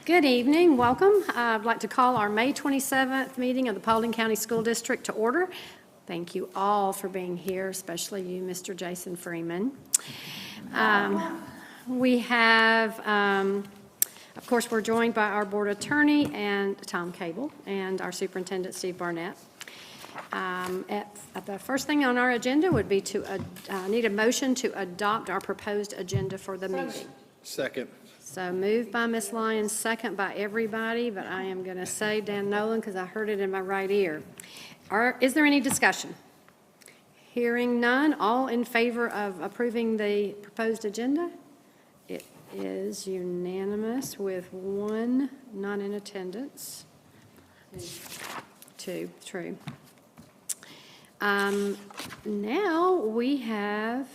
Good evening, welcome. I'd like to call our May 27th meeting of the Paulding County School District to order. Thank you all for being here, especially you, Mr. Jason Freeman. We have, of course, we're joined by our board attorney and Tom Cable and our superintendent, Steve Barnett. The first thing on our agenda would be to need a motion to adopt our proposed agenda for the meeting. Second. So moved by Ms. Lyons, second by everybody, but I am going to say Dan Nolan because I heard it in my right ear. Is there any discussion? Hearing none, all in favor of approving the proposed agenda? It is unanimous with one not in attendance. Two, true. Now we have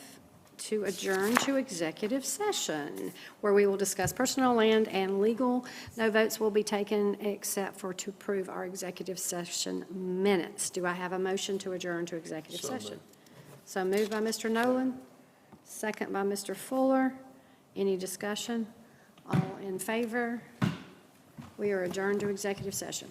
to adjourn to executive session, where we will discuss personal, land, and legal. No votes will be taken except for to approve our executive session minutes. Do I have a motion to adjourn to executive session? So moved by Mr. Nolan, second by Mr. Fuller. Any discussion? All in favor? We are adjourned to executive session.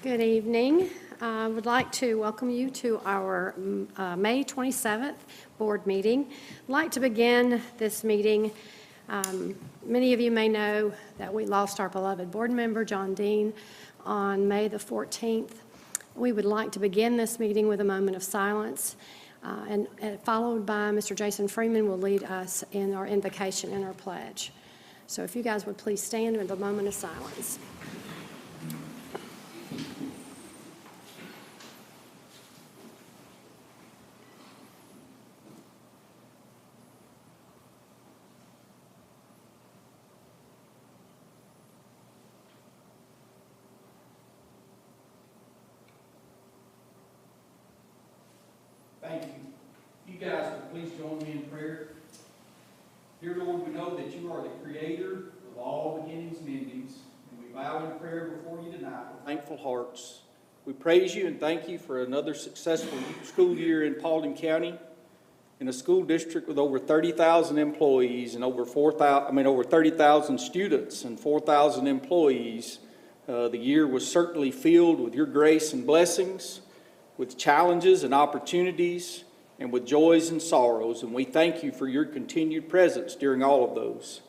Good evening. I would like to welcome you to our May 27th board meeting. I'd like to begin this meeting. Many of you may know that we lost our beloved board member, John Dean, on May the 14th. We would like to begin this meeting with a moment of silence, and followed by Mr. Jason Freeman will lead us in our invocation and our pledge. So if you guys would please stand with a moment of silence. Thank you. You guys will please join me in prayer. Dear Lord, we know that you are the creator of all beginnings and endings, and we bow in prayer before you tonight with thankful hearts. We praise you and thank you for another successful school year in Paulding County, in a school district with over 30,000 employees and over 30,000 students and 4,000 employees. The year was certainly filled with your grace and blessings, with challenges and opportunities, and with joys and sorrows, and we thank you for your continued presence during all of those.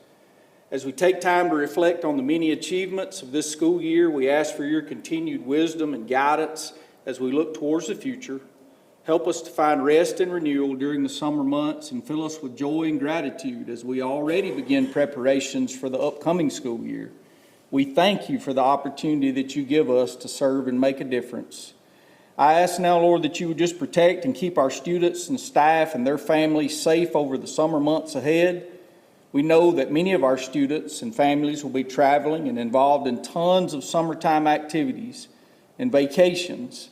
As we take time to reflect on the many achievements of this school year, we ask for your continued wisdom and guidance as we look towards the future. Help us to find rest and renewal during the summer months, and fill us with joy and gratitude as we already begin preparations for the upcoming school year. We thank you for the opportunity that you give us to serve and make a difference. I ask now, Lord, that you would just protect and keep our students and staff and their families safe over the summer months ahead. We know that many of our students and families will be traveling and involved in tons of summertime activities and vacations,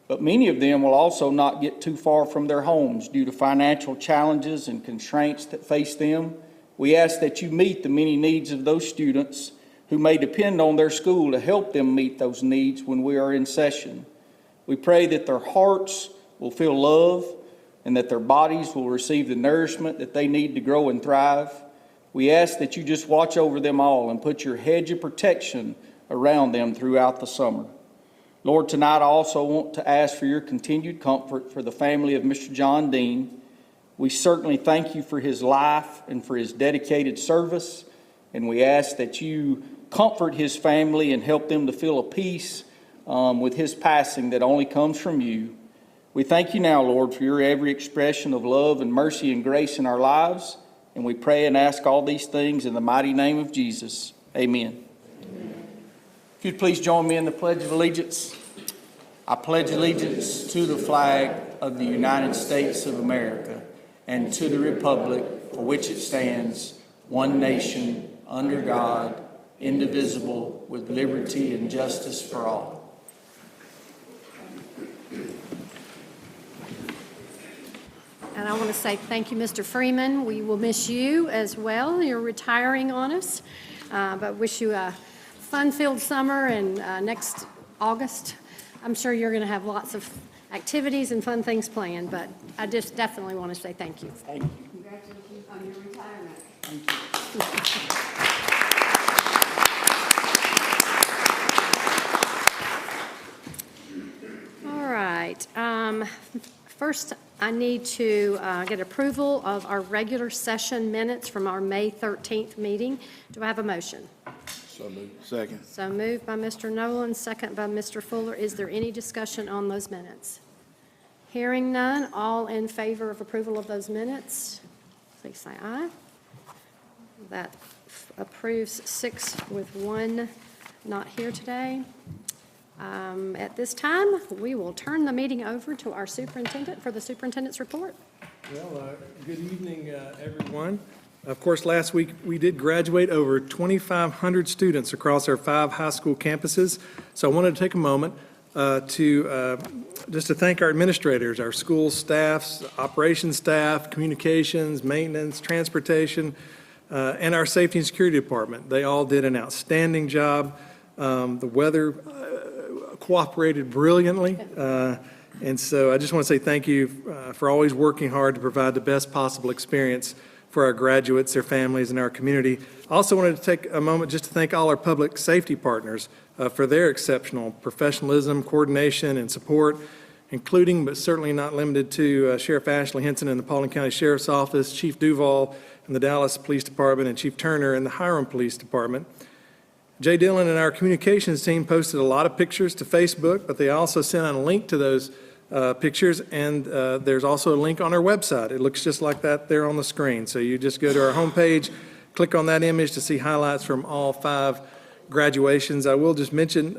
but many of them will also not get too far from their homes due to financial challenges and constraints that face them. We ask that you meet the many needs of those students who may depend on their school to help them meet those needs when we are in session. We pray that their hearts will feel love and that their bodies will receive the nourishment that they need to grow and thrive. We ask that you just watch over them all and put your hedge of protection around them throughout the summer. Lord, tonight I also want to ask for your continued comfort for the family of Mr. John Dean. We certainly thank you for his life and for his dedicated service, and we ask that you comfort his family and help them to feel a peace with his passing that only comes from you. We thank you now, Lord, for your every expression of love and mercy and grace in our lives, and we pray and ask all these things in the mighty name of Jesus. Amen. Amen. If you'd please join me in the Pledge of Allegiance. I pledge allegiance to the flag of the United States of America and to the republic for which it stands, one nation, under God, indivisible, with liberty and justice for all. And I want to say thank you, Mr. Freeman. We will miss you as well. You're retiring on us, but wish you a fun-filled summer. And next August, I'm sure you're going to have lots of activities and fun things planned. But I just definitely want to say thank you. Thank you. Congratulations on your retirement. Thank you. All right. First, I need to get approval of our regular session minutes from our May 13th meeting. Do I have a motion? So moved. Second. So moved by Mr. Nolan, second by Mr. Fuller. Is there any discussion on those minutes? Hearing none, all in favor of approval of those minutes, please say aye. That approves 6 with 1 not here today. At this time, we will turn the meeting over to our superintendent for the superintendent's report. Well, good evening, everyone. Of course, last week we did graduate over 2,500 students across our 5 high school campuses. So I wanted to take a moment to thank our administrators, our school staffs, operations staff, communications, maintenance, transportation, and our safety and security department. They all did an outstanding job. The weather cooperated brilliantly. And so I just want to say thank you for always working hard to provide the best possible experience for our graduates, their families, and our community. I also wanted to take a moment just to thank all our public safety partners for their exceptional professionalism, coordination, and support, including but certainly not limited to Sheriff Ashley Henson in the Paulding County Sheriff's Office, Chief Duval in the Dallas Police Department, and Chief Turner in the Hiram Police Department. Jay Dillon and our communications team posted a lot of pictures to Facebook, but they also sent out a link to those pictures, and there's also a link on our website. It looks just like that there on the screen. So you just go to our homepage, click on that image to see highlights from all 5 graduations. I will just mention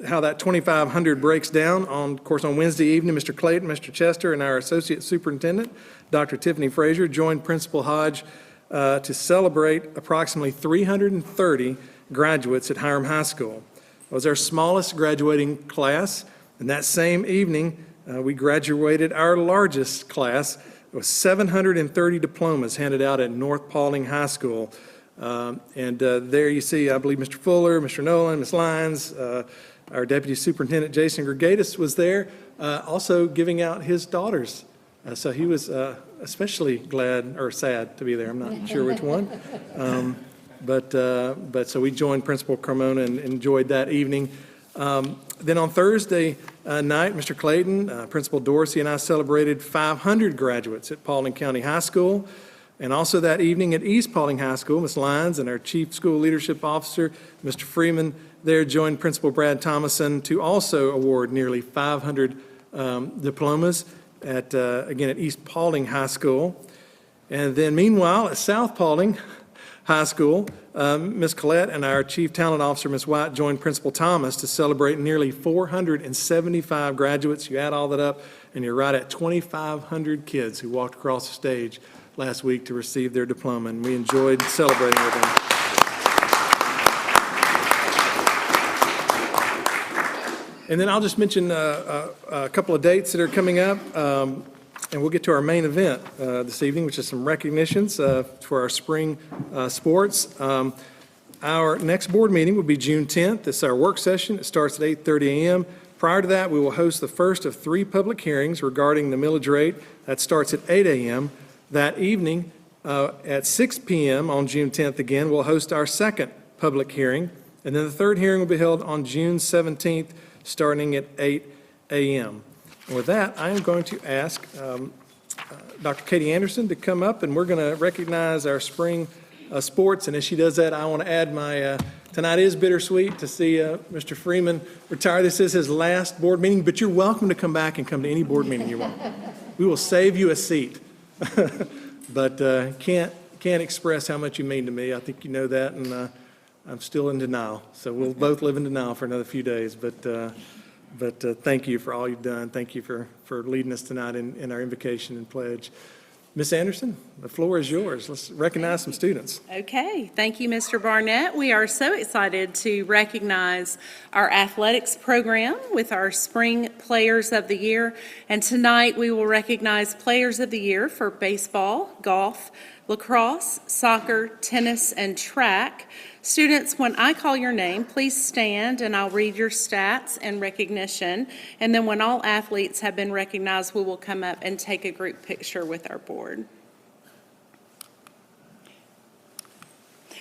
how that 2,500 breaks down. Of course, on Wednesday evening, Mr. Clayton, Mr. Chester, and our Associate Superintendent, Dr. Tiffany Frazier, joined Principal Hodge to celebrate approximately 330 graduates at Hiram High School. It was our smallest graduating class, and that same evening, we graduated our largest class. It was 730 diplomas handed out at North Paulding High School. There you see, I believe, Mr. Fuller, Mr. Nolan, Ms. Lyons, our Deputy Superintendent Jason Gregatis was there, also giving out his daughters. So he was especially glad or sad to be there. I'm not sure which one. But so we joined Principal Carmona and enjoyed that evening. Then on Thursday night, Mr. Clayton, Principal Dorsey, and I celebrated 500 graduates at Paulding County High School. And also that evening at East Paulding High School, Ms. Lyons and our Chief School Leadership Officer, Mr. Freeman, there joined Principal Brad Thomason to also award nearly 500 diplomas again at East Paulding High School. And then meanwhile, at South Paulding High School, Ms. Collette and our Chief Talent Officer, Ms. White, joined Principal Thomas to celebrate nearly 475 graduates. You add all that up, and you're right at 2,500 kids who walked across the stage last week to receive their diploma, and we enjoyed celebrating with them. And then I'll just mention a couple of dates that are coming up. And we'll get to our main event this evening, which is some recognitions for our spring sports. Our next board meeting will be June 10th. It's our work session. It starts at 8:30 a.m. Prior to that, we will host the first of 3 public hearings regarding the millage rate. That starts at 8 a.m. That evening at 6 p.m. on June 10th again, we'll host our second public hearing. And then the third hearing will be held on June 17th, starting at 8 a.m. And with that, I am going to ask Dr. Katie Anderson to come up, and we're going to recognize our spring sports. And as she does that, I want to add my, tonight is bittersweet to see Mr. Freeman retire. This is his last board meeting, but you're welcome to come back and come to any board meeting you want. We will save you a seat. But can't express how much you mean to me. I think you know that, and I'm still in denial. So we'll both live in denial for another few days. But thank you for all you've done. Thank you for leading us tonight in our invocation and pledge. Ms. Anderson, the floor is yours. Let's recognize some students. Okay, thank you, Mr. Barnett. We are so excited to recognize our athletics program with our Spring Players of the Year. And tonight we will recognize Players of the Year for baseball, golf, lacrosse, soccer, tennis, and track. Students, when I call your name, please stand and I'll read your stats and recognition. And then when all athletes have been recognized, we will come up and take a group picture with our board.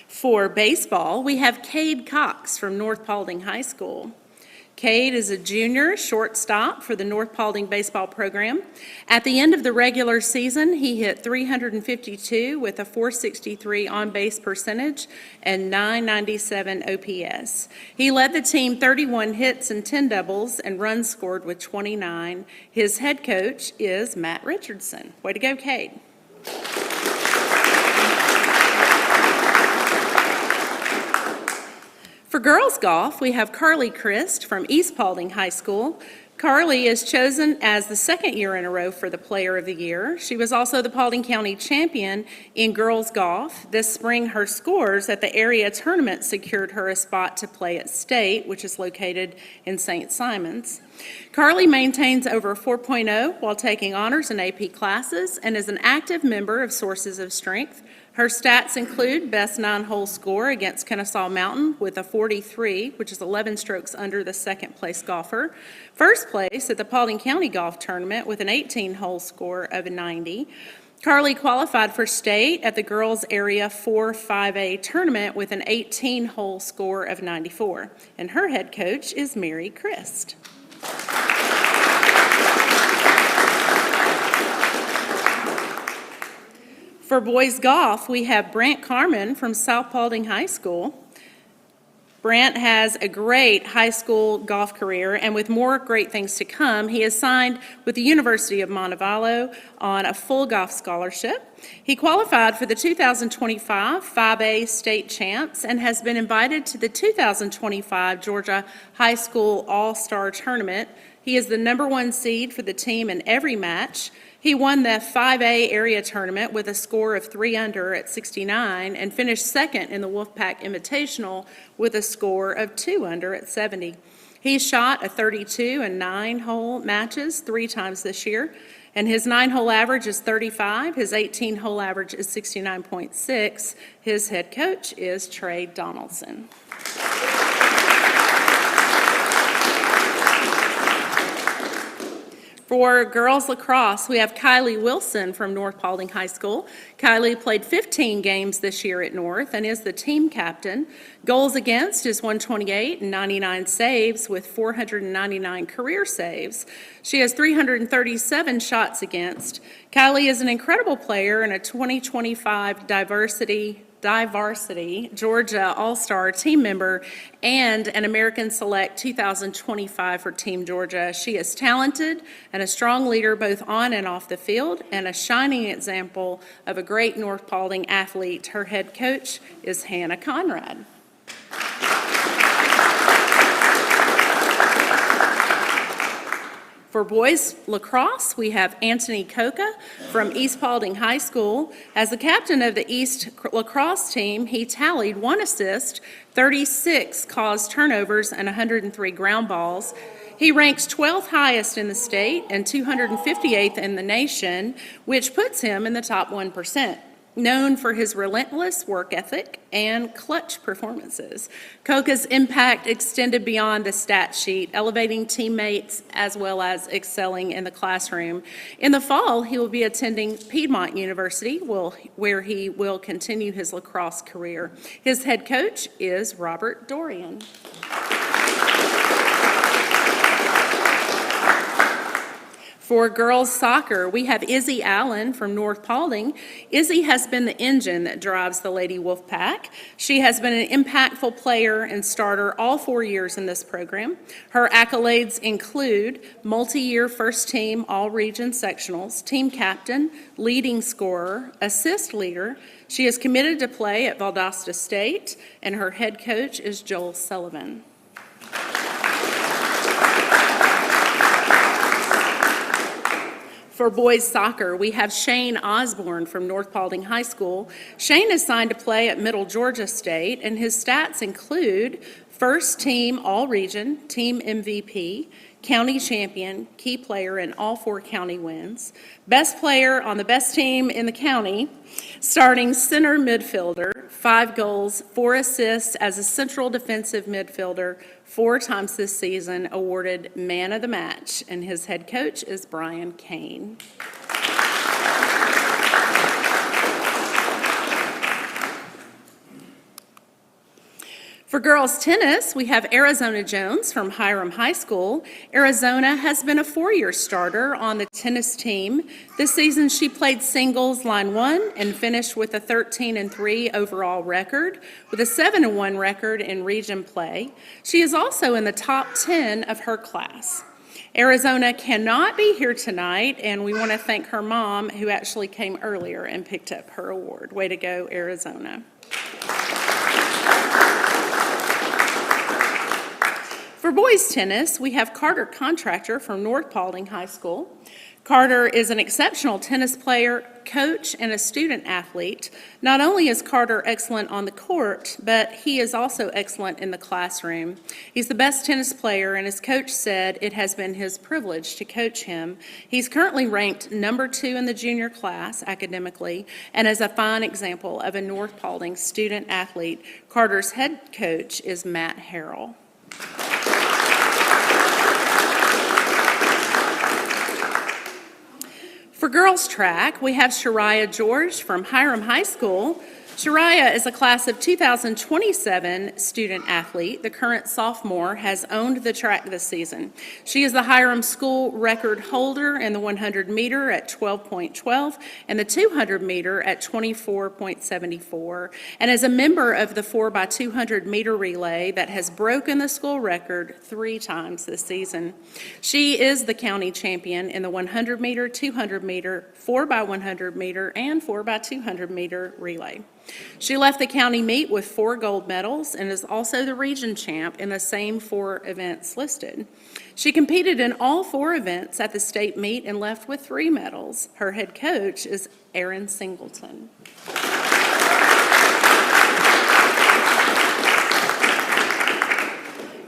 For baseball, we have Cade Cox from North Paulding High School. Cade is a junior shortstop for the North Paulding baseball program. At the end of the regular season, he hit 352 with a 463 on-base percentage and 997 OPS. He led the team 31 hits and 10 doubles and runs scored with 29. His head coach is Matt Richardson. Way to go, Cade. For girls golf, we have Carly Christ from East Paulding High School. Carly is chosen as the second year in a row for the Player of the Year. She was also the Paulding County champion in girls golf. This spring, her scores at the area tournament secured her a spot to play at State, which is located in St. Simons. Carly maintains over 4.0 while taking honors and AP classes and is an active member of Sources of Strength. Her stats include best 9-hole score against Kennesaw Mountain with a 43, which is 11 strokes under the second place golfer. First place at the Paulding County Golf Tournament with an 18-hole score of a 90. Carly qualified for state at the Girls Area 4-5A tournament with an 18-hole score of 94, and her head coach is Mary Christ. For boys golf, we have Brant Carmen from South Paulding High School. Brant has a great high school golf career, and with more great things to come, he is signed with the University of Montevallo on a full golf scholarship. He qualified for the 2025 5A state champs and has been invited to the 2025 Georgia High School All-Star Tournament. He is the #1 seed for the team in every match. He won the 5A area tournament with a score of 3 under at 69 and finished second in the Wolfpack Invitational with a score of 2 under at 70. He shot a 32 and 9-hole matches 3 times this year, and his 9-hole average is 35. His 18-hole average is 69.6. His head coach is Trey Donaldson. For girls lacrosse, we have Kylie Wilson from North Paulding High School. Kylie played 15 games this year at North and is the team captain. Goals against is 128 and 99 saves with 499 career saves. She has 337 shots against. Kylie is an incredible player and a 2025 Diversity Georgia All-Star team member and an American Select 2025 for Team Georgia. She is talented and a strong leader both on and off the field and a shining example of a great North Paulding athlete. Her head coach is Hannah Conrad. For boys lacrosse, we have Anthony Coca from East Paulding High School. As the captain of the East lacrosse team, he tallied 1 assist, 36 caused turnovers, and 103 ground balls. He ranks 12th highest in the state and 258th in the nation, which puts him in the top 1%. Known for his relentless work ethic and clutch performances, Coca's impact extended beyond the stat sheet, elevating teammates as well as excelling in the classroom. In the fall, he will be attending Piedmont University, where he will continue his lacrosse career. His head coach is Robert Dorian. For girls soccer, we have Izzy Allen from North Paulding. Izzy has been the engine that drives the Lady Wolfpack. She has been an impactful player and starter all 4 years in this program. Her accolades include multi-year first team all-region sectionals, team captain, leading scorer, assist leader. She is committed to play at Valdosta State, and her head coach is Joel Sullivan. For boys soccer, we have Shane Osborne from North Paulding High School. Shane is signed to play at Middle Georgia State, and his stats include first team all-region, team MVP, county champion, key player in all 4 county wins, best player on the best team in the county, starting center midfielder, 5 goals, 4 assists as a central defensive midfielder, 4 times this season, awarded man of the match, and his head coach is Brian Kane. For girls tennis, we have Arizona Jones from Hiram High School. Arizona has been a 4-year starter on the tennis team. This season, she played singles line 1 and finished with a 13-3 overall record, with a 7-1 record in region play. She is also in the top 10 of her class. Arizona cannot be here tonight, and we want to thank her mom, who actually came earlier and picked up her award. Way to go, Arizona. For boys tennis, we have Carter Contractor from North Paulding High School. Carter is an exceptional tennis player, coach, and a student athlete. Not only is Carter excellent on the court, but he is also excellent in the classroom. He's the best tennis player, and his coach said it has been his privilege to coach him. He's currently ranked number 2 in the junior class academically, and is a fine example of a North Paulding student athlete. Carter's head coach is Matt Harrell. For girls track, we have Shariah George from Hiram High School. Shariah is a class of 2027 student athlete. The current sophomore has owned the track this season. She is the Hiram School record holder in the 100 meter at 12.12 and the 200 meter at 24.74, and is a member of the 4x200 meter relay that has broken the school record 3 times this season. She is the county champion in the 100 meter, 200 meter, 4x100 meter, and 4x200 meter relay. She left the county meet with 4 gold medals and is also the region champ in the same 4 events listed. She competed in all 4 events at the state meet and left with 3 medals. Her head coach is Aaron Singleton.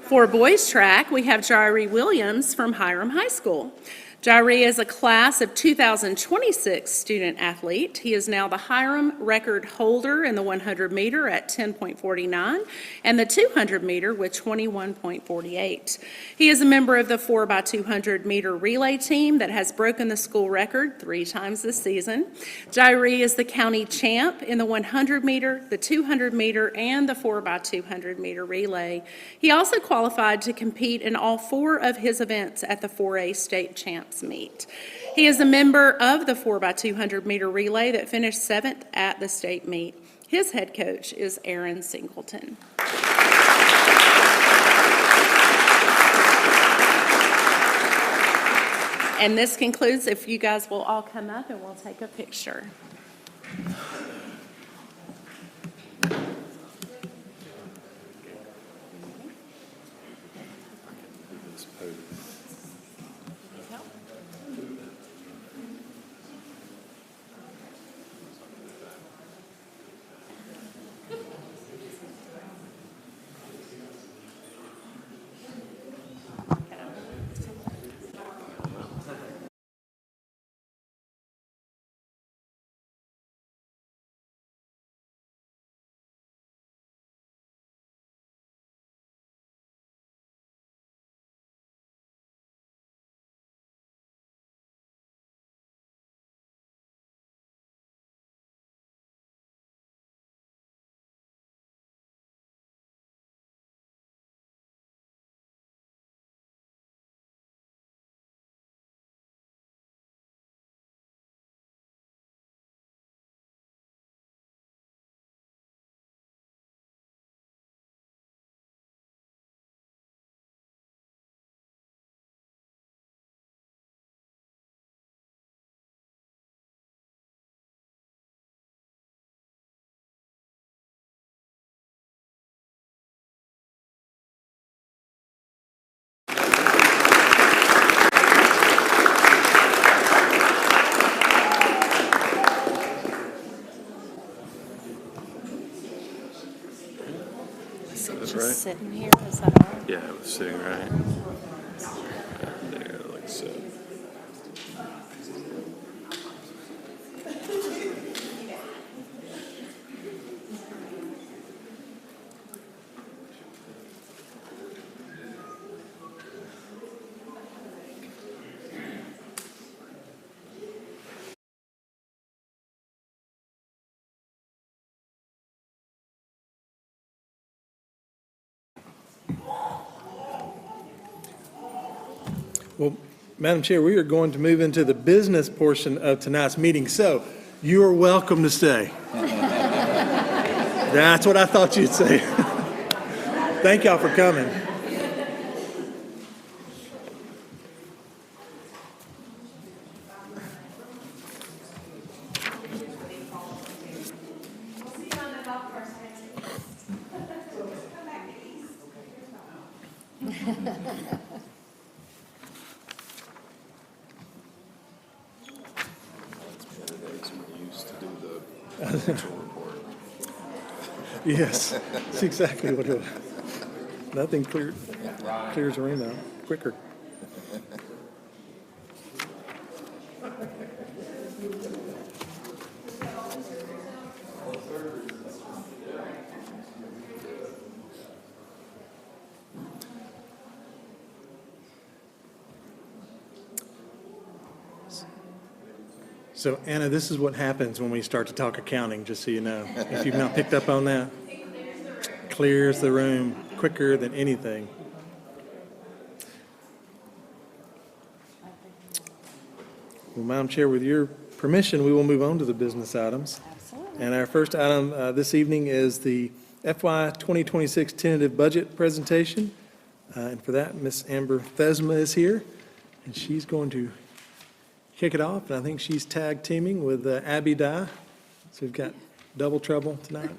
For boys track, we have Jairi Williams from Hiram High School. Jairi is a class of 2026 student athlete. He is now the Hiram record holder in the 100 meter at 10.49 and the 200 meter with 21.48. He is a member of the 4x200 meter relay team that has broken the school record 3 times this season. Jairi is the county champ in the 100 meter, the 200 meter, and the 4x200 meter relay. He also qualified to compete in all 4 of his events at the 4A state champs meet. He is a member of the 4x200 meter relay that finished 7th at the state meet. His head coach is Aaron Singleton. And this concludes, if you guys will all come up and we'll take a picture. Right. Sitting here, is that all right? Yeah, it was sitting right there, like so. Well, Madam Chair, we are going to move into the business portion of tonight's meeting, so you are welcome to stay. That's what I thought you'd say. Thank y'all for coming. Yes, that's exactly what it was. Nothing clears the room out quicker. So Anna, this is what happens when we start to talk accounting, just so you know. If you've not picked up on that. Clears the room quicker than anything. Well, Madam Chair, with your permission, we will move on to the business items. Absolutely. And our first item this evening is the FY 2026 tentative budget presentation. And for that, Ms. Amber Thesma is here, and she's going to kick it off. And I think she's tag teaming with Abby Dye. So we've got double trouble tonight.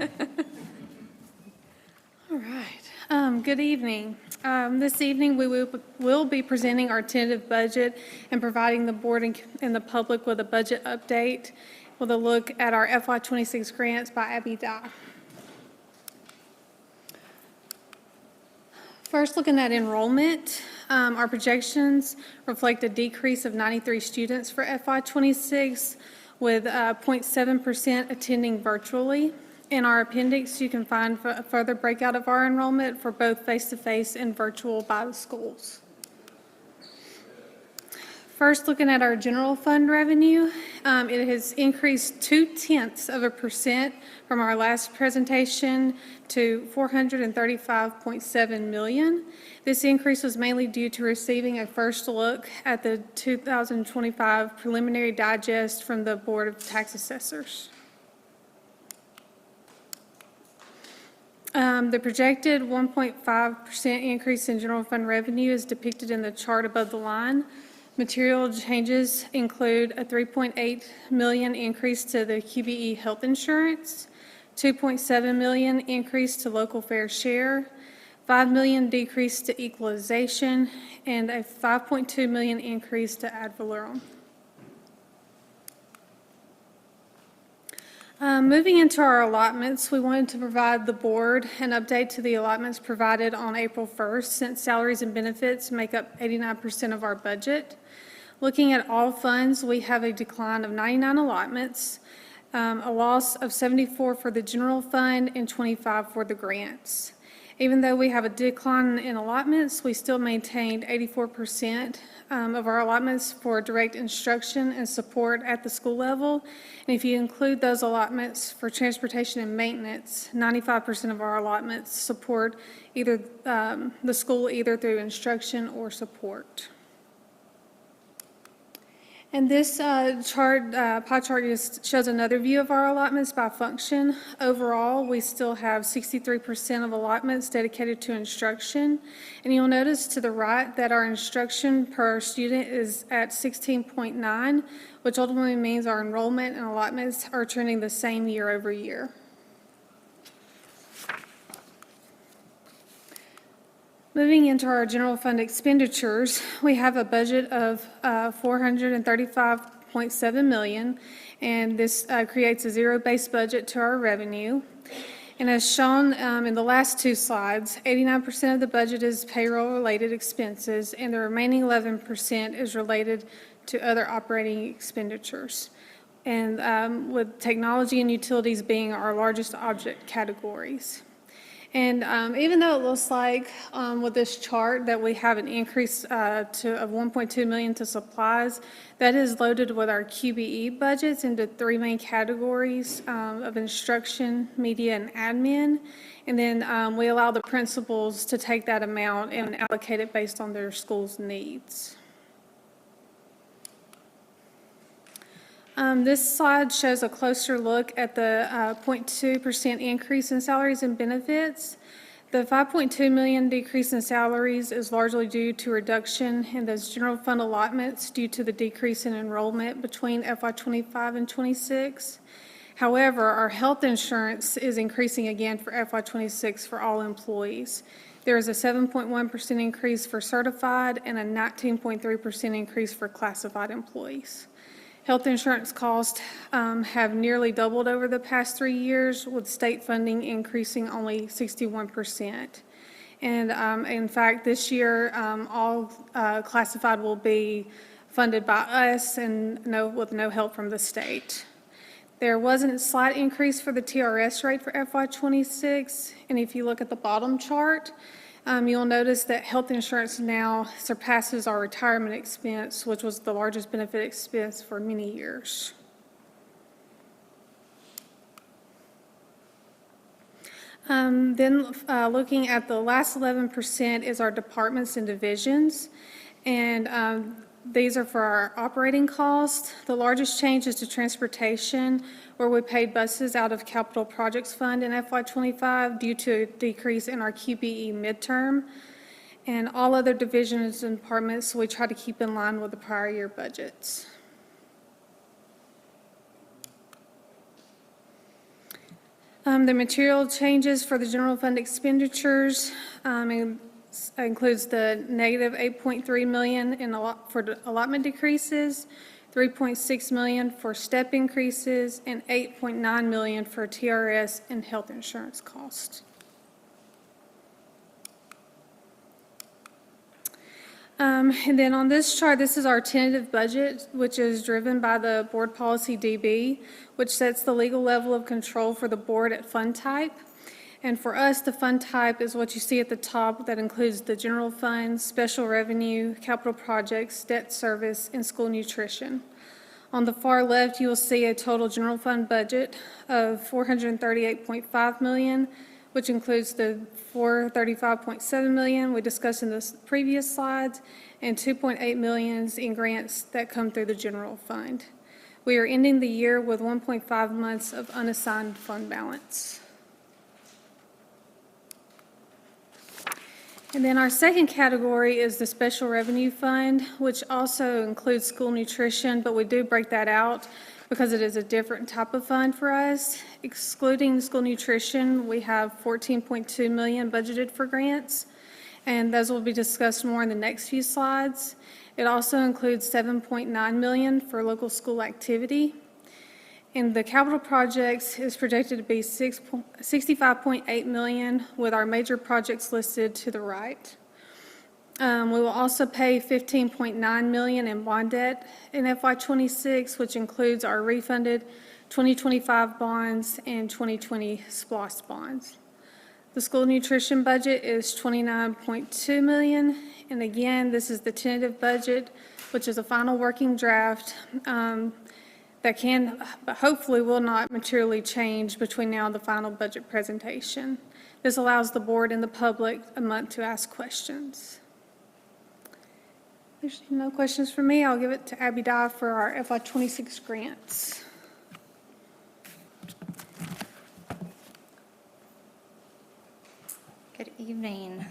All right. Good evening. This evening, we will be presenting our tentative budget and providing the board and the public with a budget update with a look at our FY26 grants by Abby Dye. First, looking at enrollment, our projections reflect a decrease of 93 students for FY26, with 0.7% attending virtually. In our appendix, you can find a further breakout of our enrollment for both face-to-face and virtual by the schools. First, looking at our general fund revenue, it has increased 0.2% from our last presentation to $435.7 million. This increase was mainly due to receiving a first look at the 2025 preliminary digest from the Board of Tax Assessors. The projected 1.5% increase in general fund revenue is depicted in the chart above the line. Material changes include a $3.8 million increase to the QBE health insurance, $2.7 million increase to local fair share, $5 million decrease to equalization, and a $5.2 million increase to ad valorem. Moving into our allotments, we wanted to provide the board an update to the allotments provided on April 1st, since salaries and benefits make up 89% of our budget. Looking at all funds, we have a decline of 99 allotments, a loss of 74 for the general fund and 25 for the grants. Even though we have a decline in allotments, we still maintained 84% of our allotments for direct instruction and support at the school level. And if you include those allotments for transportation and maintenance, 95% of our allotments support either the school either through instruction or support. And this pie chart just shows another view of our allotments by function. Overall, we still have 63% of allotments dedicated to instruction. And you'll notice to the right that our instruction per student is at 16.9, which ultimately means our enrollment and allotments are trending the same year over year. Moving into our general fund expenditures, we have a budget of $435.7 million, and this creates a zero-based budget to our revenue. And as shown in the last two slides, 89% of the budget is payroll-related expenses, and the remaining 11% is related to other operating expenditures, and with technology and utilities being our largest object categories. And even though it looks like with this chart that we have an increase of $1.2 million to supplies, that is loaded with our QBE budgets into three main categories of instruction, media, and admin. And then we allow the principals to take that amount and allocate it based on their school's needs. This slide shows a closer look at the 0.2% increase in salaries and benefits. The $5.2 million decrease in salaries is largely due to reduction in those general fund allotments due to the decrease in enrollment between FY25 and 26. However, our health insurance is increasing again for FY26 for all employees. There is a 7.1% increase for certified and a 19.3% increase for classified employees. Health insurance costs have nearly doubled over the past 3 years, with state funding increasing only 61%. And in fact, this year, all classified will be funded by us and with no help from the state. There was a slight increase for the TRS rate for FY26, and if you look at the bottom chart, you'll notice that health insurance now surpasses our retirement expense, which was the largest benefit expense for many years. Looking at the last 11% is our departments and divisions, and these are for our operating costs. The largest change is to transportation, where we paid buses out of capital projects fund in FY25 due to a decrease in our QBE midterm. And all other divisions and departments, we try to keep in line with the prior year budgets. The material changes for the general fund expenditures includes the negative $8.3 million for allotment decreases, $3.6 million for step increases, and $8.9 million for TRS and health insurance costs. And then on this chart, this is our tentative budget, which is driven by the board policy DB, which sets the legal level of control for the board at fund type. And for us, the fund type is what you see at the top that includes the general fund, special revenue, capital projects, debt service, and school nutrition. On the far left, you will see a total general fund budget of $438.5 million, which includes the $435.7 million we discussed in the previous slides, and $2.8 million in grants that come through the general fund. We are ending the year with 1.5 months of unassigned fund balance. And then our second category is the special revenue fund, which also includes school nutrition, but we do break that out because it is a different type of fund for us. Excluding school nutrition, we have $14.2 million budgeted for grants, and those will be discussed more in the next few slides. It also includes $7.9 million for local school activity. And the capital projects is projected to be $65.8 million, with our major projects listed to the right. We will also pay $15.9 million in bond debt in FY26, which includes our refunded 2025 bonds and 2020 SPLOST bonds. The school nutrition budget is $29.2 million, and again, this is the tentative budget, which is a final working draft that can, but hopefully will not materially change between now and the final budget presentation. This allows the board and the public a month to ask questions. There's no questions for me. I'll give it to Abby Dye for our FY26 grants. Good evening.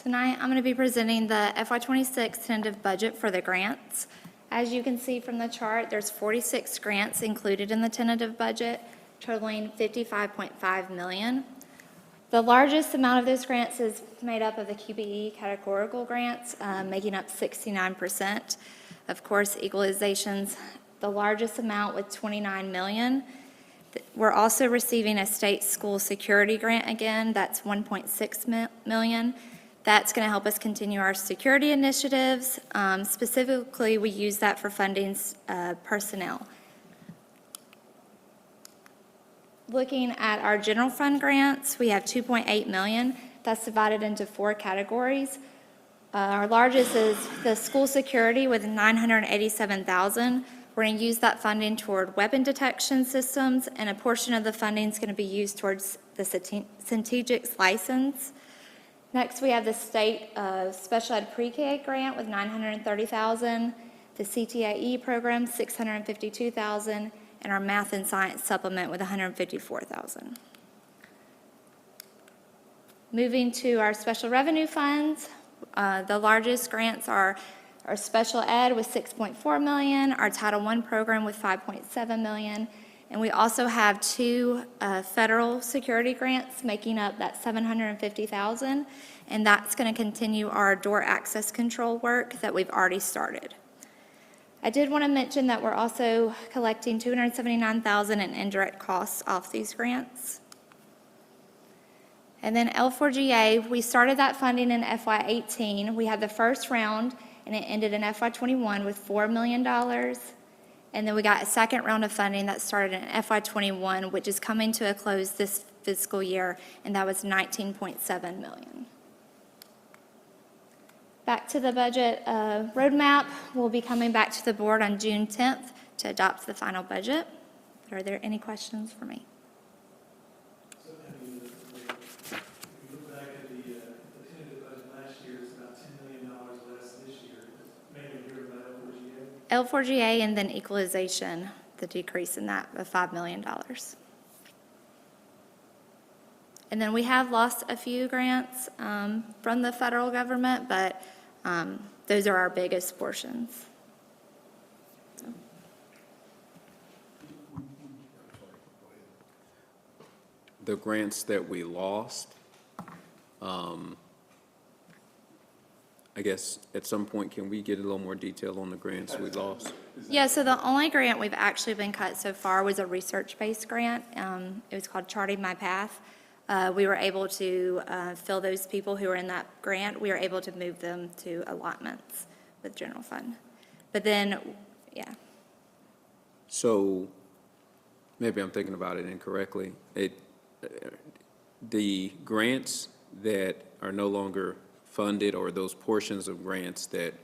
Tonight, I'm going to be presenting the FY26 tentative budget for the grants. As you can see from the chart, there's 46 grants included in the tentative budget, totaling $55.5 million. The largest amount of those grants is made up of the QBE categorical grants, making up 69%. Of course, equalizations, the largest amount with $29 million. We're also receiving a state school security grant again, that's $1.6 million. That's going to help us continue our security initiatives. Specifically, we use that for funding personnel. Looking at our general fund grants, we have $2.8 million. That's divided into 4 categories. Our largest is the school security with $987,000. We're going to use that funding toward weapon detection systems, and a portion of the funding is going to be used towards the Centegix license. Next, we have the state special ed pre-K grant with $930,000, the CTIE program $652,000, and our math and science supplement with $154,000. Moving to our special revenue funds, the largest grants are our special ed with $6.4 million, our Title I program with $5.7 million, and we also have 2 federal security grants making up that $750,000, and that's going to continue our door access control work that we've already started. I did want to mention that we're also collecting $279,000 in indirect costs off these grants. And then L4GA, we started that funding in FY18. We had the first round, and it ended in FY21 with $4 million. And then we got a second round of funding that started in FY21, which is coming to a close this fiscal year, and that was $19.7 million. Back to the budget roadmap. We'll be coming back to the board on June 10th to adopt the final budget. Are there any questions for me? So have L4GA and then equalization, the decrease in that of $5 million. And then we have lost a few grants from the federal government, but those are our biggest portions. The grants that we lost, I guess at some point, can we get a little more detail on the grants we lost? Yeah, so the only grant we've actually been cut so far was a research-based grant. It was called Charting My Path. We were able to fill those people who were in that grant. We were able to move them to allotments with general fund. But then, yeah. So maybe I'm thinking about it incorrectly. The grants that are no longer funded, or those portions of grants that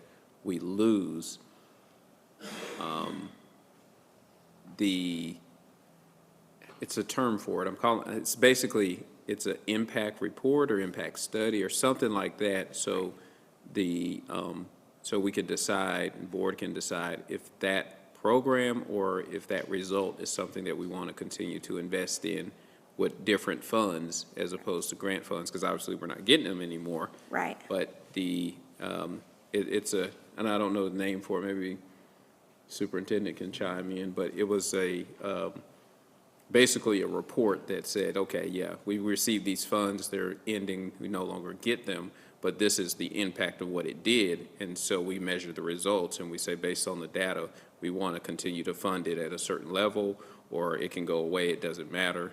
we lose, it's a term for it. It's basically, it's an impact report or impact study or something like that. So so we can decide, and board can decide if that program or if that result is something that we want to continue to invest in with different funds as opposed to grant funds, because obviously we're not getting them anymore. Right. But it's a, and I don't know the name for it, maybe superintendent can chime in, but it was basically a report that said, okay, yeah, we received these funds, they're ending, we no longer get them, but this is the impact of what it did. And so we measure the results and we say, based on the data, we want to continue to fund it at a certain level, or it can go away, it doesn't matter.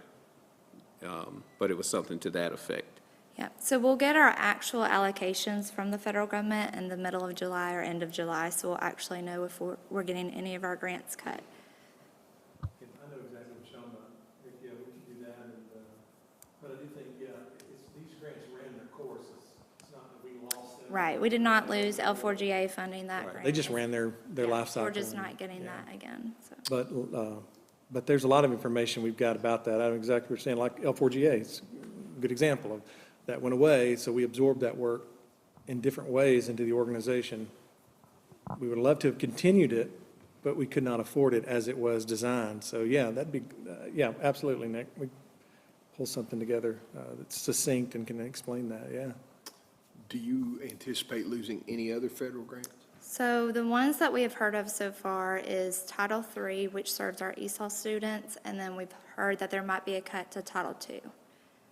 But it was something to that effect. Yeah, so we'll get our actual allocations from the federal government in the middle of July or end of July, so we'll actually know if we're getting any of our grants cut. I know exactly what you're talking about. Yeah, we can do that, but I do think, these grants ran their course. It's not that we lost them. Right, we did not lose L4GA funding that Right. grant. They just ran their life cycle. We're just not getting that again, so. But there's a lot of information we've got about that. I know exactly what you're saying, like L4GA, it's a good example of that went away, so we absorbed that work in different ways into the organization. We would love to have continued it, but we could not afford it as it was designed. So, yeah, that'd be, absolutely, Nick. We pull something together that's succinct and can explain that, yeah. Do you anticipate losing any other federal grants? So the ones that we have heard of so far is Title III, which serves our ESOL students, and then we've heard that there might be a cut to Title II.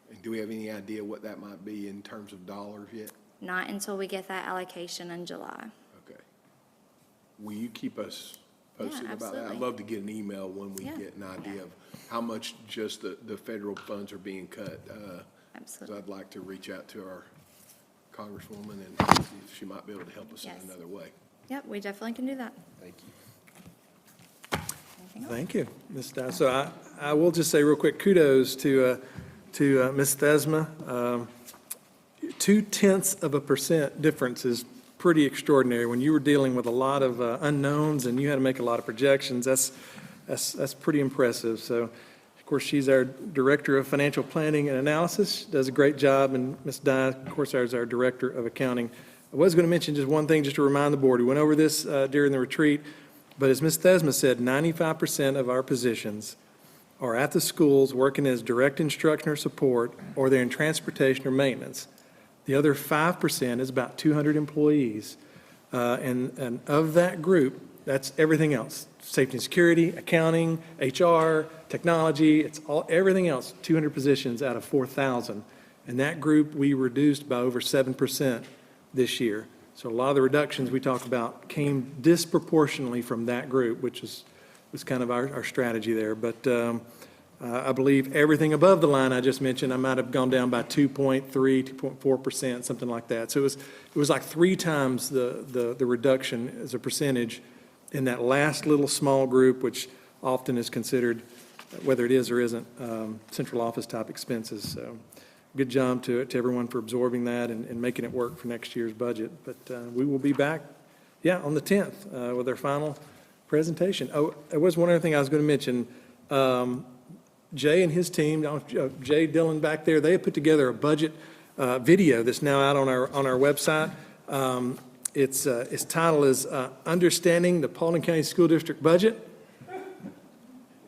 And do we have any idea what that might be in terms of dollars yet? Not until we get that allocation in July. Okay. Will you keep us posted about that? absolutely. I'd love to get an email when we Yeah, get an idea of how much just the federal funds are being cut. Absolutely. So I'd like to reach out to our Congresswoman and see if she might be able to help us in Yes. another way. Yep, we definitely can do that. Thank you. Anything else? Thank you, Ms. Dye. So I will just say real quick, kudos to Ms. Thesma. 0.2% difference is pretty extraordinary. When you were dealing with a lot of unknowns and you had to make a lot of projections, that's pretty impressive. So, of course, she's our Director of Financial Planning and Analysis. She does a great job, and Ms. Dye, of course, is our Director of Accounting. I was going to mention just one thing, just to remind the board. We went over this during the retreat, but as Ms. Thesma said, 95% of our positions are at the schools working as direct instruction or support, or they're in transportation or maintenance. The other 5% is about 200 employees. And of that group, that's everything else. Safety and security, accounting, HR, technology, everything else, 200 positions out of 4,000. And that group we reduced by over 7% this year. So a lot of the reductions we talk about came disproportionately from that group, which was kind of our strategy there. But I believe everything above the line I just mentioned, I might have gone down by 2.3, 2.4%, something like that. So it was like 3 times the reduction as a percentage in that last little small group, which often is considered, whether it is or isn't, central office type expenses. So good job to everyone for absorbing that and making it work for next year's budget. But we will be back, on the 10th with our final presentation. Oh, there was one other thing I was going to mention. Jay and his team, Jay Dillon back there, they have put together a budget video that's now out on our website. Its title is Understanding the Paulding County School District Budget.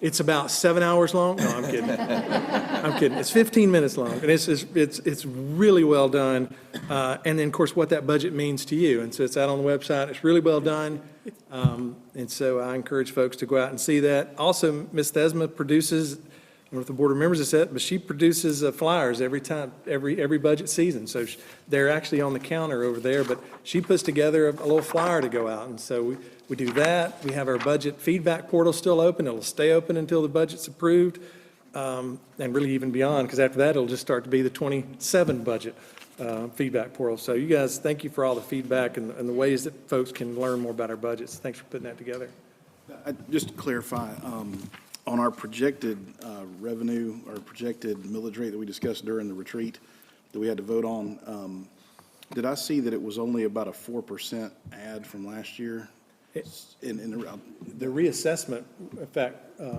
It's about 7 hours long. No, I'm kidding. I'm kidding. It's 15 minutes long, and it's really well done. And then, of course, what that budget means to you. And so it's out on the website. It's really well done. And so I encourage folks to go out and see that. Also, Ms. Thesma produces, I don't know if the board remembers this yet, but she produces flyers every time, every budget season. So they're actually on the counter over there, but she puts together a little flyer to go out. And so we do that. We have our budget feedback portal still open. It'll stay open until the budget's approved, and really even beyond, because after that, it'll just start to be the 27 budget feedback portal. So you guys, thank you for all the feedback and the ways that folks can learn more about our budgets. Thanks for putting that together. Just to clarify, on our projected revenue, or projected millage rate that we discussed during the retreat that we had to vote on, did I see that it was only about a 4% add from last year? The reassessment, in fact,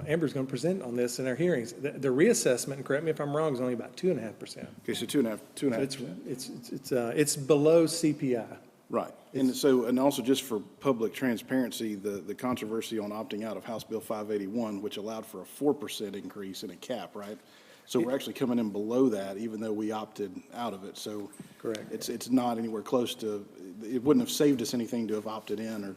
Amber's going to present on this in our hearings. The reassessment, and correct me if I'm wrong, is only about 2.5%. Okay, so 2.5%. It's below CPI. Right. And so, and also just for public transparency, the controversy on opting out of House Bill 581, which allowed for a 4% increase in a cap, right? So we're actually coming in below that, even though we opted out of it. So correct. It's not anywhere close to, it wouldn't have saved us anything to have opted in or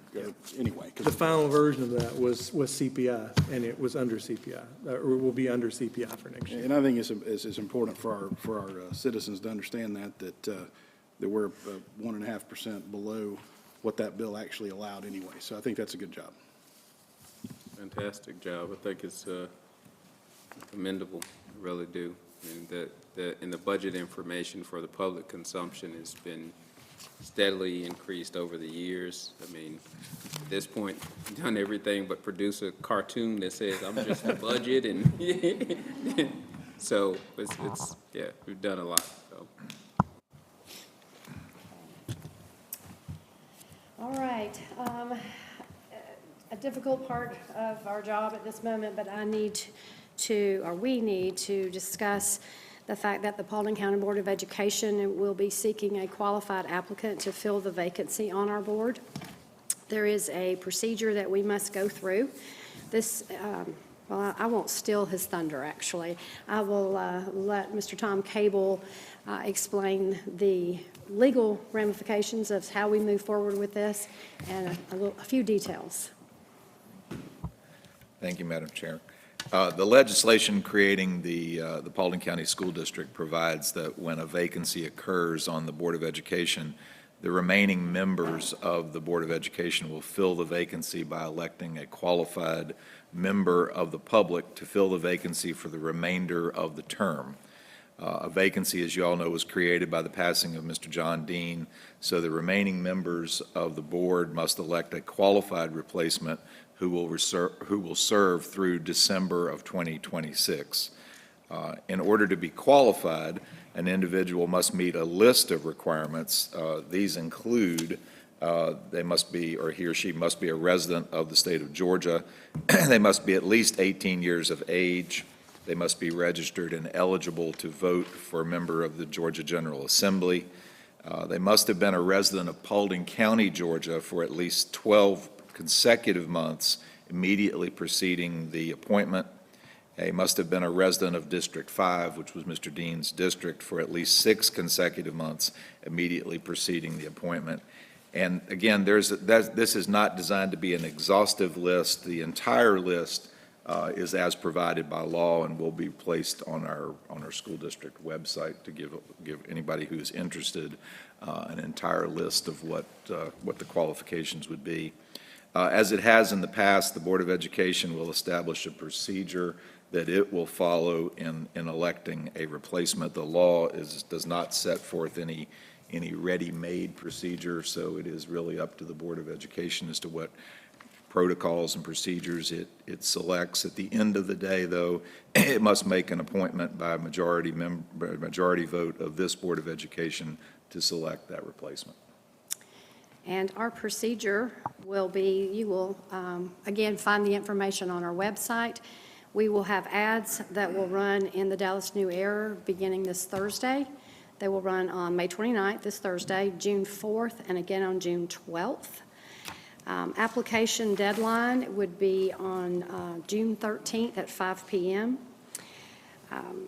anyway. The final version of that was CPI, and it was under CPI, or will be under CPI for next year. And I think it's important for our citizens to understand that we're 1.5% below what that bill actually allowed anyway. So I think that's a good job. Fantastic job. I think it's commendable. I really do. And the budget information for the public consumption has been steadily increased over the years. I mean, at this point, we've done everything but produce a cartoon that says, I'm just the budget, and so it's yeah, we've done a lot. So. All right. A difficult part of our job at this moment, but we need to discuss the fact that the Paulding County Board of Education will be seeking a qualified applicant to fill the vacancy on our board. There is a procedure that we must go through. This, well, I won't steal his thunder, actually. I will let Mr. Tom Cable explain the legal ramifications of how we move forward with this and a few details. Thank you, Madam Chair. The legislation creating the Paulding County School District provides that when a vacancy occurs on the Board of Education, the remaining members of the Board of Education will fill the vacancy by electing a qualified member of the public to fill the vacancy for the remainder of the term. A vacancy, as you all know, was created by the passing of Mr. John Dean, so the remaining members of the board must elect a qualified replacement who will serve through December of 2026. In order to be qualified, an individual must meet a list of requirements. These include they must be, or he or she must be, a resident of the state of Georgia. They must be at least 18 years of age. They must be registered and eligible to vote for a member of the Georgia General Assembly. They must have been a resident of Paulding County, Georgia for at least 12 consecutive months immediately preceding the appointment. They must have been a resident of District 5, which was Mr. Dean's district, for at least 6 consecutive months immediately preceding the appointment. And again, this is not designed to be an exhaustive list. The entire list is as provided by law and will be placed on our school district website to give anybody who is interested an entire list of what the qualifications would be. As it has in the past, the Board of Education will establish a procedure that it will follow in electing a replacement. The law does not set forth any ready-made procedure, so it is really up to the Board of Education as to what protocols and procedures it selects. At the end of the day, though, it must make an appointment by a majority vote of this Board of Education to select that replacement. And our procedure will be, you will, again, find the information on our website. We will have ads that will run in the Dallas New Era beginning this Thursday. They will run on May 29th, this Thursday, June 4th, and again on June 12th. Application deadline would be on June 13th at 5 p.m.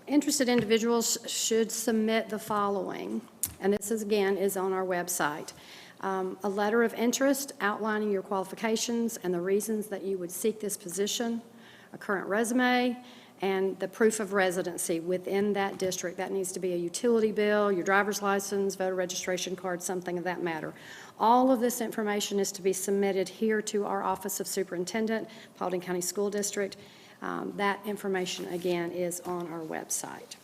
Interested individuals should submit the following, and this is, again, is on our website. A letter of interest outlining your qualifications and the reasons that you would seek this position, a current resume, and the proof of residency within that district. That needs to be a utility bill, your driver's license, voter registration card, something of that matter. All of this information is to be submitted here to our Office of Superintendent, Paulding County School District. That information, again, is on our website.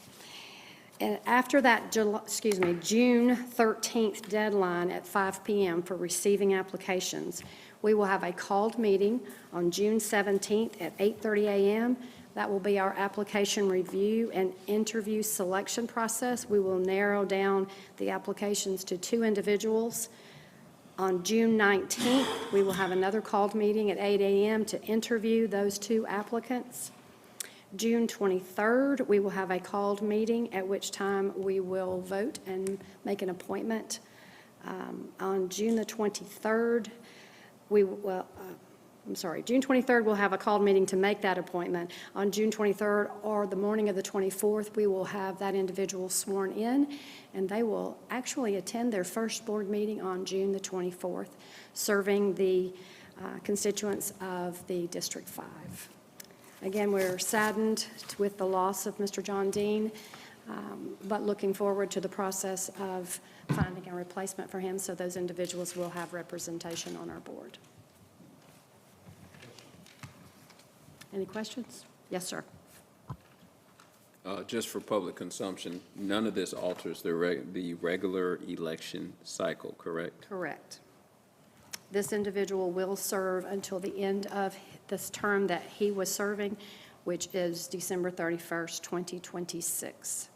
And after that, June 13th deadline at 5 p.m. for receiving applications, we will have a called meeting on June 17th at 8:30 a.m. That will be our application review and interview selection process. We will narrow down the applications to 2 individuals. On June 19th, we will have another called meeting at 8 a.m. to interview those 2 applicants. June 23rd, we will have a called meeting, at which time we will vote and make an appointment. On June the 23rd, June 23rd, we'll have a called meeting to make that appointment. On June 23rd or the morning of the 24th, we will have that individual sworn in, and they will actually attend their first board meeting on June the 24th, serving the constituents of the District 5. Again, we're saddened with the loss of Mr. John Dean, but looking forward to the process of finding a replacement for him, so those individuals will have representation on our board. Any questions? Yes, sir. Just for public consumption, none of this alters the regular election cycle, correct? Correct. This individual will serve until the end of this term that he was serving, which is December 31st, 2026.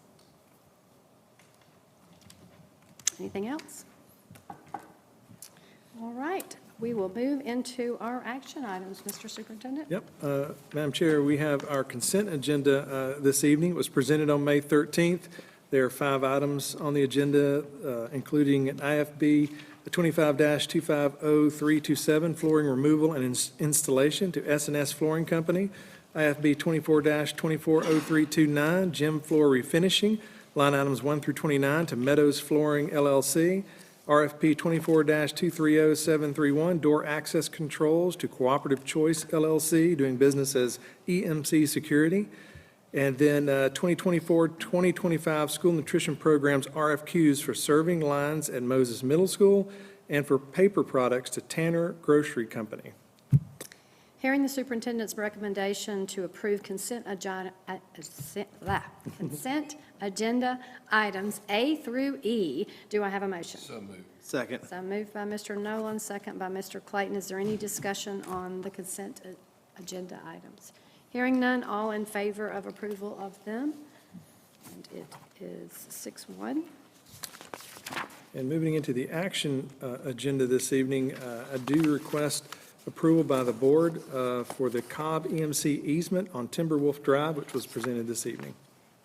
Anything else? All right. We will move into our action items, Mr. Superintendent. Yep. Madam Chair, we have our consent agenda this evening. It was presented on May 13th. There are 5 items on the agenda, including an IFB 25-250327, flooring removal and installation to S&S Flooring Company. IFB 24-240329, Gym Floor Refinishing, line items 1 through 29 to Meadows Flooring LLC. RFP 24-230731, door access controls to Cooperative Choice LLC, doing business as EMC Security. And then 2024-2025 school nutrition programs RFQs for serving lines at Moses Middle School and for paper products to Tanner Grocery Company. Hearing the superintendent's recommendation to approve consent agenda items A through E, do I have a motion? So moved. Second. So moved by Mr. Nolan, second by Mr. Clayton. Is there any discussion on the consent agenda items? Hearing none, all in favor of approval of them? And it is 6-1. And moving into the action agenda this evening, I do request approval by the board for the Cobb EMC easement on Timberwolf Drive, which was presented this evening.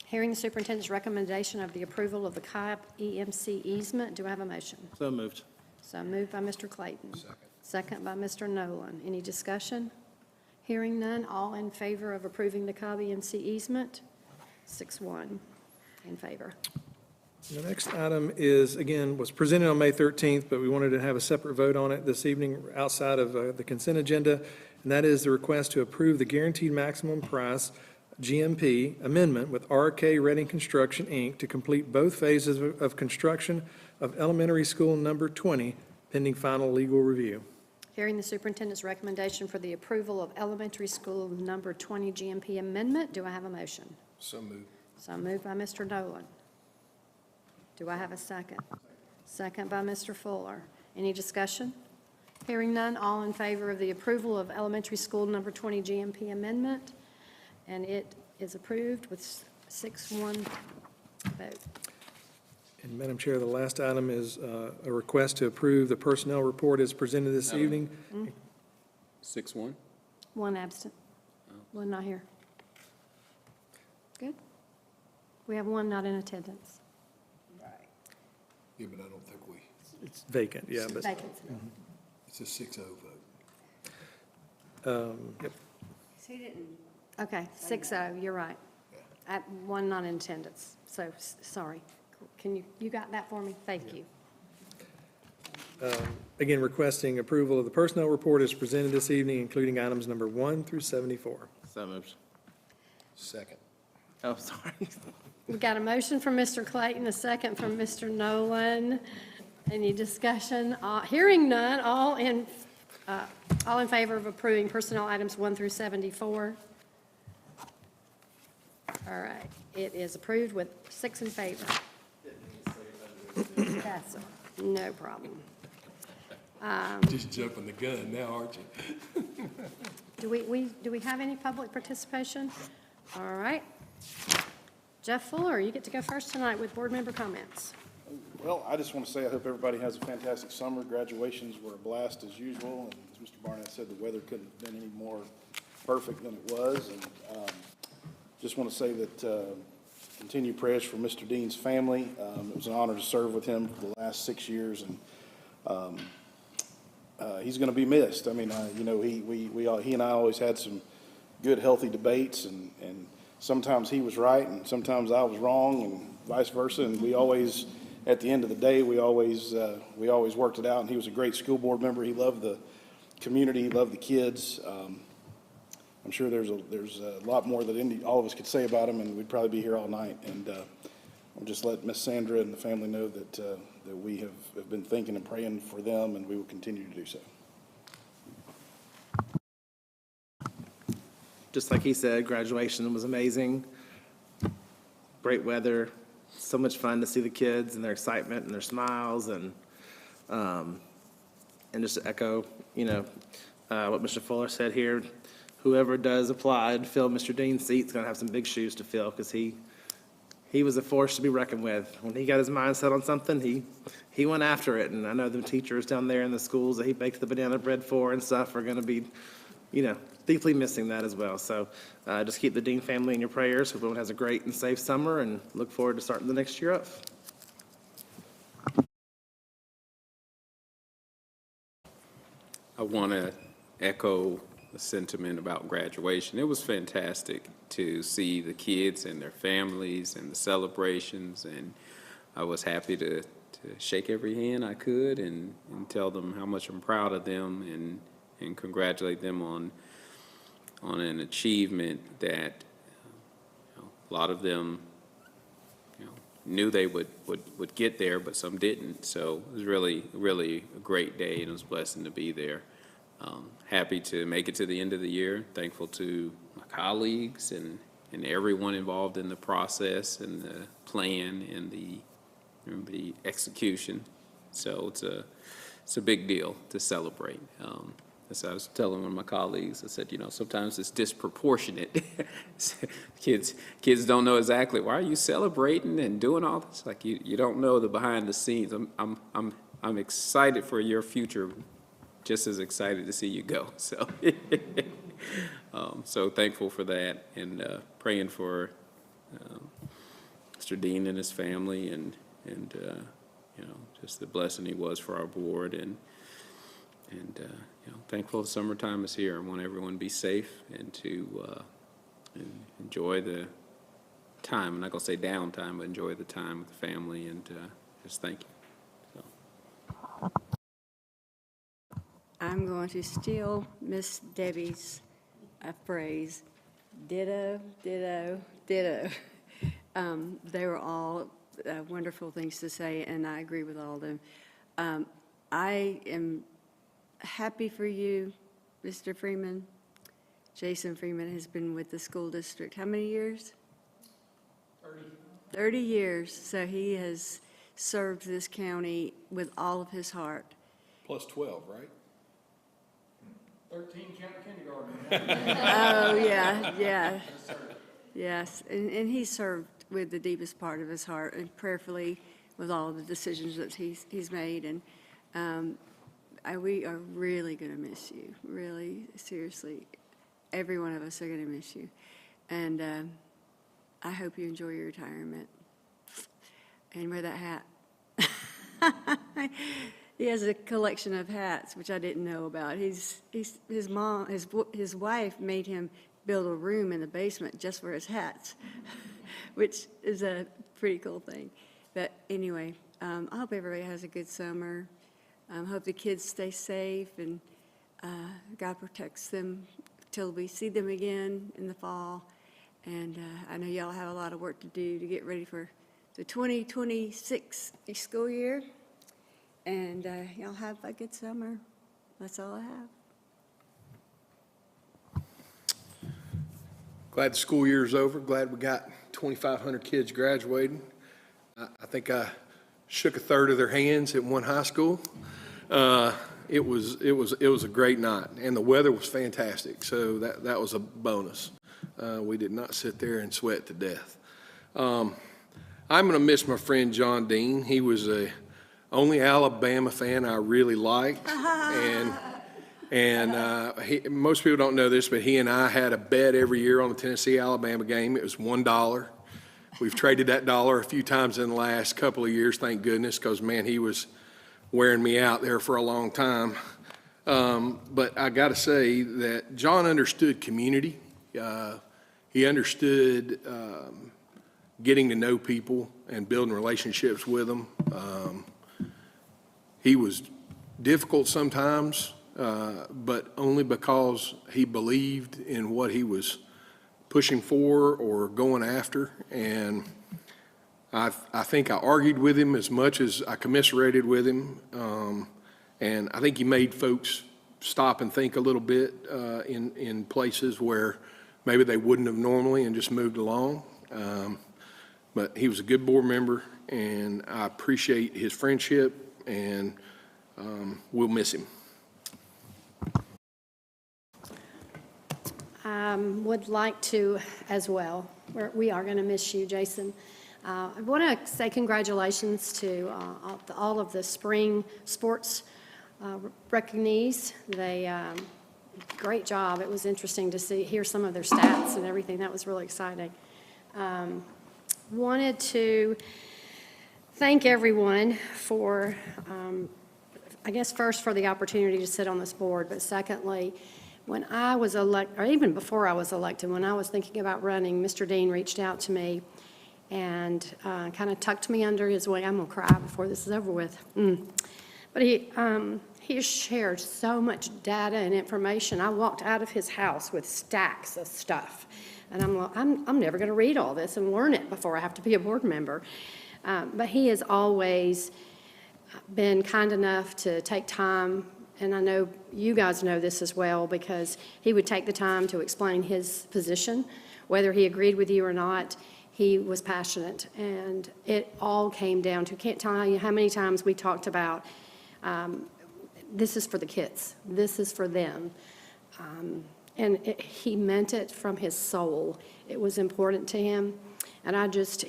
Hearing the superintendent's recommendation of the approval of the Cobb EMC easement, do I have a motion? So moved. So moved by Mr. Clayton. Second. Second by Mr. Nolan. Any discussion? Hearing none, all in favor of approving the Cobb EMC easement? 6-1 in favor. The next item is, again, was presented on May 13th, but we wanted to have a separate vote on it this evening outside of the consent agenda, and that is the request to approve the guaranteed maximum price GMP amendment with RK Reading Construction, Inc. to complete both phases of construction of elementary school number 20, pending final legal review. Hearing the superintendent's recommendation for the approval of elementary school number 20 GMP amendment, do I have a motion? So moved. So moved by Mr. Nolan. Do I have a second? Second by Mr. Fuller. Any discussion? Hearing none, all in favor of the approval of elementary school number 20 GMP amendment, and it is approved with 6-1 vote. And Madam Chair, the last item is a request to approve the personnel report as presented this evening. 6-1? One absent. One not here. Good. We have one not in attendance. Right. Yeah, but I don't think It's vacant, yeah, but, Vacancy. it's a 6-0 vote. yep. He didn't. Okay, 6-0, you're right. At one non-attendance, so, sorry. Can you got that for me? Thank you. Again, requesting approval of the personnel report as presented this evening, including items number 1 through 74. So moved. Second. Oh, sorry. We got a motion from Mr. Clayton, a second from Mr. Nolan. Any discussion? Hearing none, all in favor of approving personnel items 1 through 74? All right, it is approved with 6 in favor. That's no problem. Just jumping the gun now, aren't you? Do we have any public participation? All right. Jeff Fuller, you get to go first tonight with board member comments. Well, I just want to say I hope everybody has a fantastic summer. Graduations were a blast as usual, and as Mr. Barnett said, the weather couldn't have been any more perfect than it was. And just want to say that continue prayers for Mr. Dean's family. It was an honor to serve with him for the last 6 years, and he's going to be missed. I mean, you know, he and I always had some good, healthy debates, and sometimes he was right, and sometimes I was wrong, and vice versa. And we always, at the end of the day, we always worked it out. And he was a great school board member. He loved the community, he loved the kids. I'm sure there's a lot more that all of us could say about him, and we'd probably be here all night. And I'll just let Miss Sandra and the family know that we have been thinking and praying for them, and we will continue to do so. Just like he said, graduation was amazing. Great weather. So much fun to see the kids and their excitement and their smiles, and just to echo, you know, what Mr. Fuller said here. Whoever does apply and fill Mr. Dean's seat is going to have some big shoes to fill, because he was a force to be reckoned with. When he got his mind set on something, he went after it. And I know the teachers down there in the schools that he baked the banana bread for and stuff are going to be, you know, deeply missing that as well. So just keep the Dean family in your prayers. Hope everyone has a great and safe summer, and look forward to starting the next year off. I want to echo the sentiment about graduation. It was fantastic to see the kids and their families and the celebrations, and I was happy to shake every hand I could and tell them how much I'm proud of them and congratulate them on an achievement that a lot of them knew they would get there, but some didn't. So it was really a great day, and it was a blessing to be there. Happy to make it to the end of the year. Thankful to my colleagues and everyone involved in the process and the plan and the execution. So it's a big deal to celebrate. As I was telling one of my colleagues, I said, sometimes it's disproportionate. Kids don't know exactly, why are you celebrating and doing all this? Like you don't know the behind the scenes. I'm excited for your future, just as excited to see you go. So, so thankful for that, and praying for Mr. Dean and his family, and just the blessing he was for our board, and thankful the summertime is here. I want everyone to be safe and to enjoy the time. I'm not going to say downtime, but enjoy the time with the family, and just thank you. So. I'm going to steal Miss Debbie's phrase, ditto, ditto, ditto. They were all wonderful things to say, and I agree with all of them. I am happy for you, Mr. Freeman. Jason Freeman has been with the school district how many years? 30 years. So he has served this county with all of his heart. Plus 12, right? 13 county kindergarten. Oh, yeah. Yes, and he served with the deepest part of his heart and prayerfully with all of the decisions that he's made. And we are really going to miss you, really, seriously. Every one of us are going to miss you. And I hope you enjoy your retirement and wear that hat. He has a collection of hats, which I didn't know about. His wife made him build a room in the basement just for his hats, which is a pretty cool thing. But anyway, I hope everybody has a good summer. Hope the kids stay safe and God protects them till we see them again in the fall. And I know y'all have a lot of work to do to get ready for the 2026 school year. And y'all have a good summer. That's all I have. Glad the school year's over. Glad we got 2,500 kids graduating. I think I shook a third of their hands at one high school. It was a great night, and the weather was fantastic. So that was a bonus. We did not sit there and sweat to death. I'm going to miss my friend John Dean. He was the only Alabama fan I really liked, and most people don't know this, but he and I had a bet every year on the Tennessee-Alabama game. It was $1. We've traded that dollar a few times in the last couple of years, thank goodness, because, man, he was wearing me out there for a long time. But I got to say that John understood community. He understood getting to know people and building relationships with them. He was difficult sometimes, but only because he believed in what he was pushing for or going after. And I think I argued with him as much as I commiserated with him. And I think he made folks stop and think a little bit in places where maybe they wouldn't have normally and just moved along. But he was a good board member, and I appreciate his friendship, and we'll miss him. Would like to as well. We are going to miss you, Jason. I want to say congratulations to all of the spring sports recognees. They great job. It was interesting to hear some of their stats and everything. That was really exciting. Wanted to thank everyone for, I guess first for the opportunity to sit on this board, but secondly, when I was elected, or even before I was elected, when I was thinking about running, Mr. Dean reached out to me and kind of tucked me under his wing. I'm going to cry before this is over with. But he has shared so much data and information. I walked out of his house with stacks of stuff. And I'm never going to read all this and learn it before I have to be a board member. But he has always been kind enough to take time, and I know you guys know this as well, because he would take the time to explain his position, whether he agreed with you or not. He was passionate, and it all came down to, can't tell you how many times we talked about, this is for the kids, this is for them. And he meant it from his soul. It was important to him. And I just,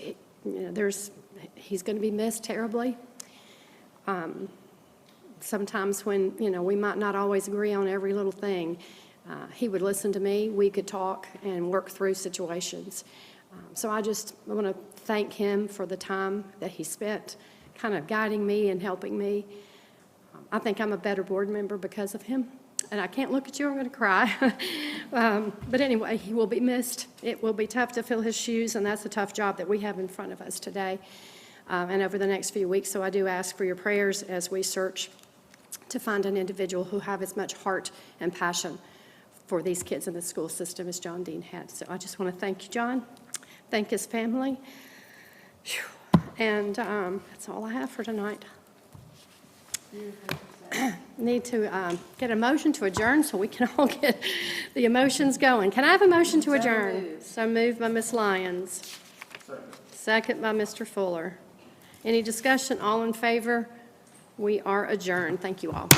he's going to be missed terribly. Sometimes when, we might not always agree on every little thing, he would listen to me. We could talk and work through situations. So I want to thank him for the time that he spent kind of guiding me and helping me. I think I'm a better board member because of him. And I can't look at you, I'm going to cry. But anyway, he will be missed. It will be tough to fill his shoes, and that's a tough job that we have in front of us today and over the next few weeks. So I do ask for your prayers as we search to find an individual who have as much heart and passion for these kids in the school system as John Dean had. So I just want to thank you, John. Thank his family. And that's all I have for tonight. Need to get a motion to adjourn so we can all get the emotions going. Can I have a motion to adjourn? So moved by Ms. Lyons. Second by Mr. Fuller. Any discussion? All in favor? We are adjourned. Thank you all.